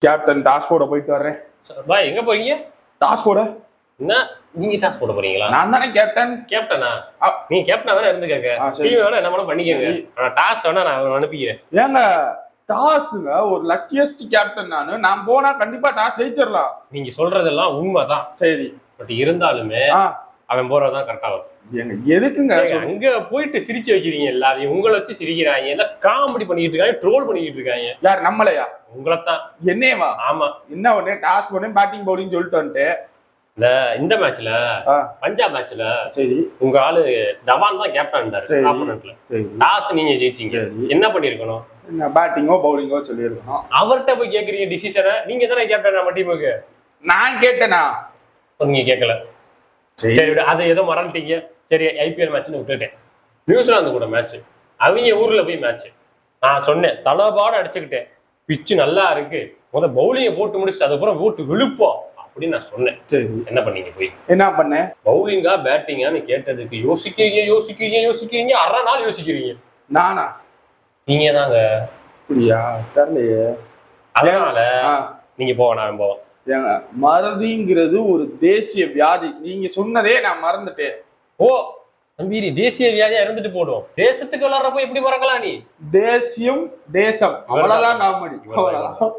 Captain toss போட போயிட்டு வர்றேன். பாய் எங்க போறீங்க? டாஸ் போட. என்ன நீங்க டாஸ் போட போறீங்களா? நான் தானே கேப்டன். கேப்டனா? நீங்க கேப்டனா வேணா இருந்துக்கங்க. டீம் வேணா என்ன வேணா பண்ணிக்கங்க. ஆனா டாஸ் வேணா நான் அனுப்பிக்கிறேன். ஏங்க டாஸ்ங்க ஒரு லக்கியஸ்ட் கேப்டன் நான் போனா கண்டிப்பா டாஸ் ஜெயிச்சிடலாம். நீங்க சொல்றதெல்லாம் உண்மைதான். சரி. பட் இருந்தாலுமே அவன் போறதுதான் கரெக்டா வரும். ஏங்க எதுக்குங்க அங்க போயிட்டு சிரிக்க வைக்கிறீங்க எல்லாரையும்? உங்களை வச்சு சிரிக்கிறாங்க, எல்லாம் காமெடி பண்ணிட்டு இருக்காங்க, ட்ரோல் பண்ணிட்டு இருக்காங்க. யார் நம்மளையா? உங்களைத்தான். என்னேவா? ஆமா. என்ன ஒண்ணு டாஸ் போனேன் பேட்டிங் பவுலிங் சொல்லிட்டு வந்துட்டு இந்த மேட்ச்ல பஞ்சாப் மேட்ச்ல சரி உங்க ஆளு தவான் தான் கேப்டன் இருந்தாரு. டாஸ் நீங்க ஜெயிச்சீங்க, என்ன பண்ணிருக்கணும்? பேட்டிங்கோ பவுலிங்கோ சொல்லிருக்கணும். அவர்கிட்ட போய் கேக்குறீங்க டிசிஷனை. நீங்க தானே கேப்டன் நம்ம டீமுக்கு. நான் கேட்டேனா? நீங்க கேட்கல. சரி அது ஏதோ மறந்துட்டீங்க. சரி ஐபிஎல் மேட்ச்னு விட்டுட்டேன். நியூசிலாந்து கூட மேட்ச், அவங்க ஊர்ல போய் மேட்ச். நான் சொன்னேன் தலபாட அடிச்சுக்கிட்டேன், பிச்சு நல்லா இருக்கு, முத பவுலிங்கை போட்டு முடிச்சுட்டு அதுக்கப்புறம் போட்டு விழுப்போம் அப்படின்னு நான் சொன்னேன். சரி என்ன பண்ணீங்க? போய் என்ன பண்ண? பவுலிங்கா பேட்டிங்கான்னு கேட்டதுக்கு யோசிக்கிறீங்க அரை நாள் யோசிக்கிறீங்க. நானா? நீங்க தாங்க. அப்படியா? தெரியலையே. அதனால நீங்க போவேன், நான் போவேன். ஏங்க மறதிங்கிறது ஒரு தேசிய வியாதி. நீங்க சொன்னதே நான் மறந்துட்டேன். ஓ தம்பி, நீ தேசிய வியாதியா இருந்துட்டு போடும். தேசத்துக்கு விளையாடுறப்ப எப்படி மறக்கலாம்? நீ தேசியம் தேசம் அவ்வளவுதான் காமெடி. அவ்வளவுதான்.